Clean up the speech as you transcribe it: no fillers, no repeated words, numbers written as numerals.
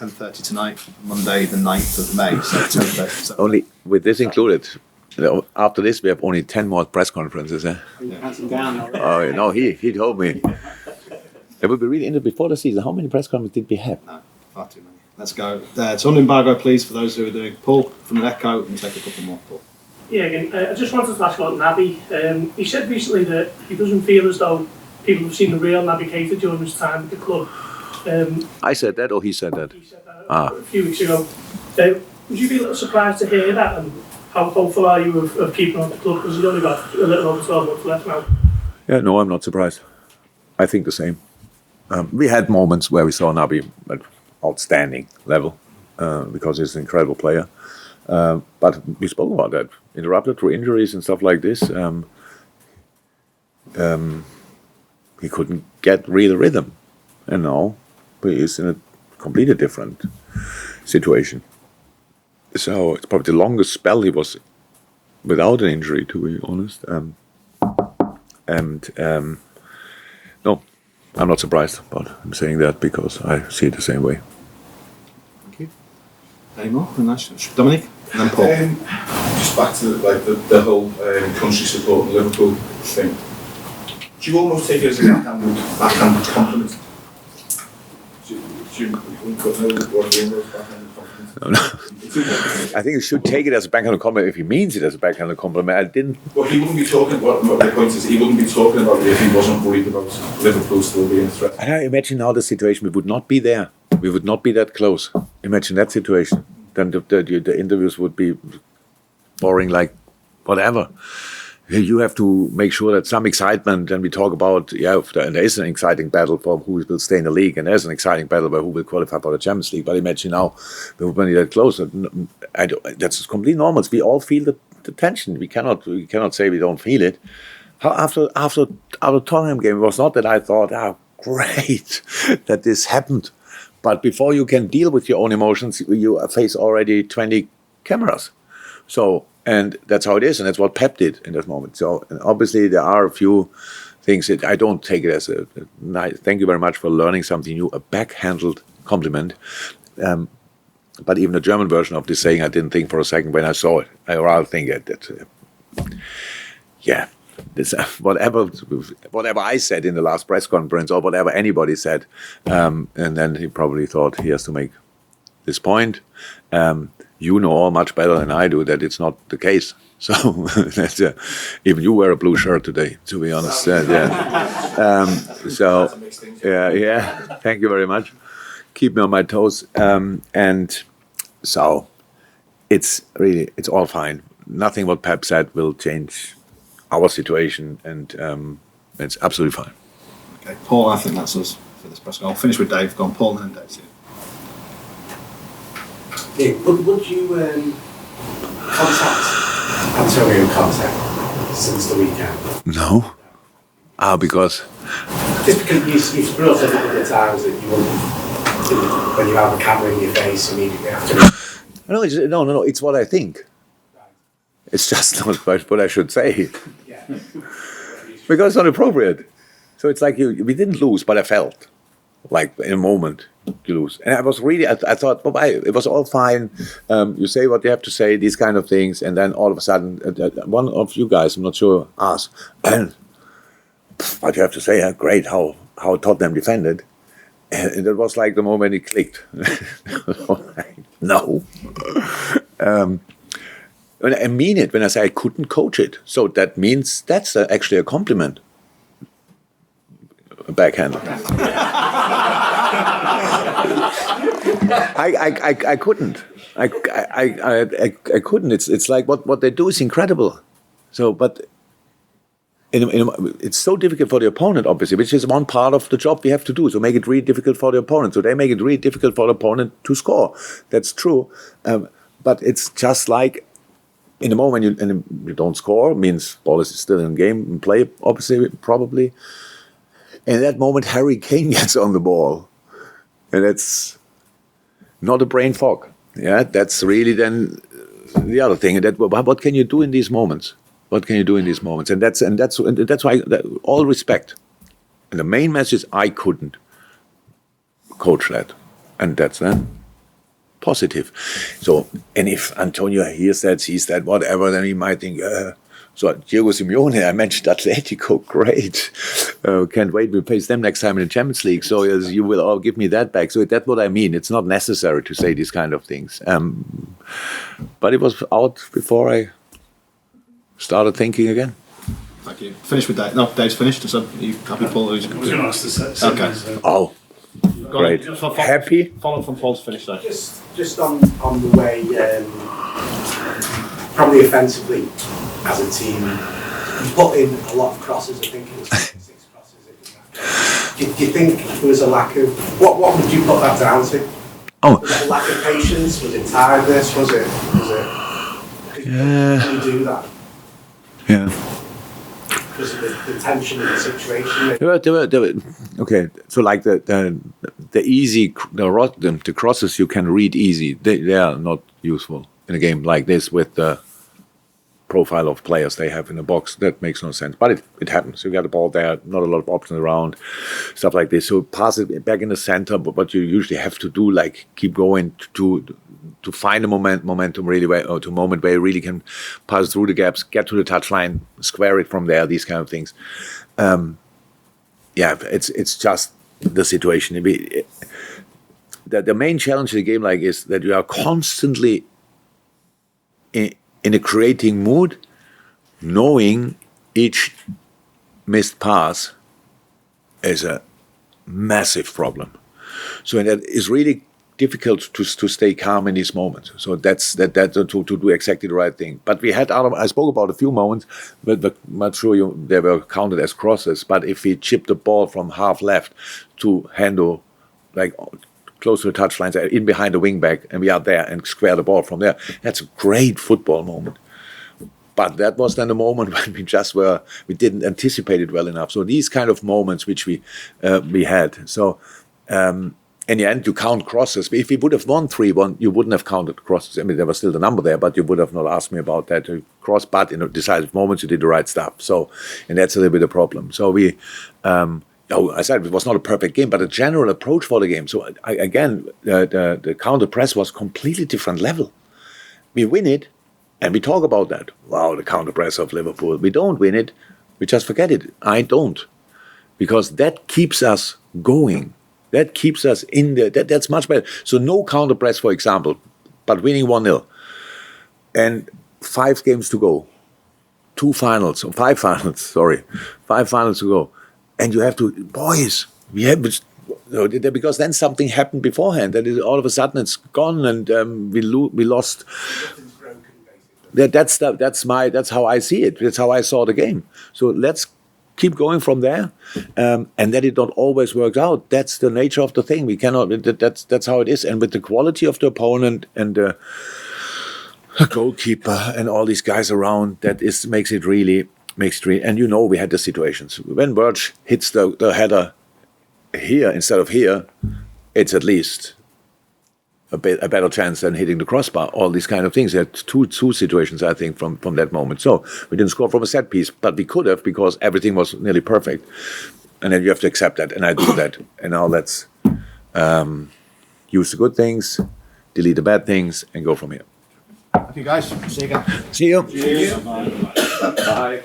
10:30 tonight, Monday the 9th of May. So 10:30. Only with this included. After this, we have only 10 more press conferences. Eh? Oh no, he told me. It would be really interesting before the season. How many press conferences did we have? No, far too many. Let's go. Tournament embargo, please, for those who are doing. Paul from the Echo, and take a couple more. Paul. Yeah, again, I just wanted to ask about Naby. He said recently that he doesn't feel as though people have seen the real Naby Keita during his time at the club. I said that, or he said that? He said that a few weeks ago. Would you be a little surprised to hear that? And how hopeful are you of keeping on the club? Because he's only got a little over 12 months left now. Yeah, no, I'm not surprised. I think the same. We had moments where we saw Naby at outstanding level because he's an incredible player. But we spoke about that. Interrupted through injuries and stuff like this. He couldn't get real rhythm. And now he is in a completely different situation. So it's probably the longest spell he was without an injury, to be honest. No, I'm not surprised about him saying that because I see it the same way. Thank you. Any more? Dominic? And then Paul. Just back to the whole country support and Liverpool thing. Do you almost take it as a backhand compliment? No. I think you should take it as a backhand compliment if he means it as a backhand compliment. I didn't. Well, he wouldn't be talking. What the point is, he wouldn't be talking about it if he wasn't worried about Liverpool still being a threat. And I imagine now the situation. We would not be there. We would not be that close. Imagine that situation. Then the interviews would be boring like whatever. You have to make sure that some excitement, and we talk about, and there is an exciting battle for who will stay in the league, and there's an exciting battle for who will qualify for the Champions League. But imagine now, we would be that close. That's completely normal. We all feel the tension. We cannot say we don't feel it. After the Tottenham game, it was not that I thought, great that this happened. But before you can deal with your own emotions, you face already 20 cameras. So, and that's how it is, and that's what Pep did in that moment. So, and obviously, there are a few things that I don't take it as a nice. Thank you very much for learning something new, a backhanded compliment. But even the German version of this saying, I didn't think for a second when I saw it. I rather think that this, whatever I said in the last press conference or whatever anybody said, and then he probably thought he has to make this point. You know all much better than I do that it's not the case. So even you wear a blue shirt today, to be honest. Thank you very much. Keep me on my toes. And so it's all fine. Nothing what Pep said will change our situation, and it's absolutely fine. Okay, Paul, I think that's us for this press. I'll finish with Dave. Go on, Paul, and then Dave. Yeah, would you contact Antonio Conte since the weekend? No. Because? Just because you've brought up a couple of times that you wouldn't, when you have a camera in your face, immediately after. No, it's what I think. It's just not what I should say. Yeah. Because it's not appropriate. So it's like we didn't lose, but I felt like in a moment you lose. And I was really, I thought, it was all fine. You say what you have to say, these kind of things. And then all of a sudden, one of you guys, I'm not sure, asked, and what you have to say, great, how Tottenham defended. And it was like the moment it clicked. No. I mean it when I say I couldn't coach it. So that means that's actually a compliment. Backhand. I couldn't. I couldn't. It's like what they do is incredible. So, but it's so difficult for the opponent, obviously, which is one part of the job we have to do. So make it really difficult for the opponent. So they make it really difficult for the opponent to score. That's true. But it's just like in the moment you don't score, means ball is still in game and play, obviously, probably. And at that moment, Harry Kane gets on the ball. And that's not a brain fog. Yeah, that's really then the other thing. And what can you do in these moments? What can you do in these moments? And that's why all respect. And the main message is I couldn't coach that. And that's then positive. So, and if Antonio hears that, sees that, whatever, then he might think, so Diego Simeone, I mentioned Atletico, great. Can't wait, we face them next time in the Champions League. So you will all give me that back. So that's what I mean. It's not necessary to say these kind of things. But it was out before I started thinking again. Thank you. Finish with Dave. No, Dave's finished. So you happy, Paul? I was going to ask the same. Okay. Oh, great. Happy? Follow from Paul to finish that. Just on the way, probably offensively as a team, you put in a lot of crosses. I think it was 6 crosses. Do you think there was a lack of what would you put that down to? Oh, Was it a lack of patience? Was it tiredness? Was it? Yeah. Can you do that? Yeah. Because of the tension of the situation. There were, okay, so like the easy the crosses you can read easy. They are not useful in a game like this with the profile of players they have in the box. That makes no sense. But it happens. You got the ball there, not a lot of options around, stuff like this. So pass it back in the center, but what you usually have to do, like keep going to find a momentum really where, or to a moment where you really can pass through the gaps, get to the touchline, square it from there, these kind of things. Yeah, it's just the situation. The main challenge in a game like is that you are constantly in a creating mood, knowing each missed pass is a massive problem. So that is really difficult to stay calm in these moments. So that's to do exactly the right thing. But we had I spoke about a few moments, but I'm not sure they were counted as crosses. But if we chip the ball from half left to handle, like close to the touchlines, in behind the wing back, and we are there and square the ball from there, that's a great football moment. But that was then the moment when we didn't anticipate it well enough. So these kind of moments which we had. So in the end, you count crosses. But if we would have won 3-1, you wouldn't have counted crosses. I mean, there was still the number there, but you would have not asked me about that. Cross, but in the decisive moments, you did the right stuff. So, and that's a little bit of a problem. So we, I said it was not a perfect game, but a general approach for the game. So again, the counter press was completely different level. We win it, and we talk about that. Wow, the counter press of Liverpool. We don't win it, we just forget it. I don't, because that keeps us going. That keeps us in there. That's much better. So no counter press, for example, but winning 1-0. And 5 games to go. 5 finals to go. And you have to, boys, because then something happened beforehand. That is, all of a sudden it's gone, and we lost. That's how I see it. That's how I saw the game. So let's keep going from there, and that it not always works out. That's the nature of the thing. We cannot. That's how it is. And with the quality of the opponent and the goalkeeper and all these guys around, makes it really. And we had the situations when Birch hits the header here instead of here, it's at least a better chance than hitting the crossbar. All these kind of things. There had two situations, I think, from that moment. So we didn't score from a set piece, but we could have, because everything was nearly perfect. And then you have to accept that, and I do that. And now let's use the good things, delete the bad things, and go from here. Thank you, guys. See you again. See you. Cheers. Bye.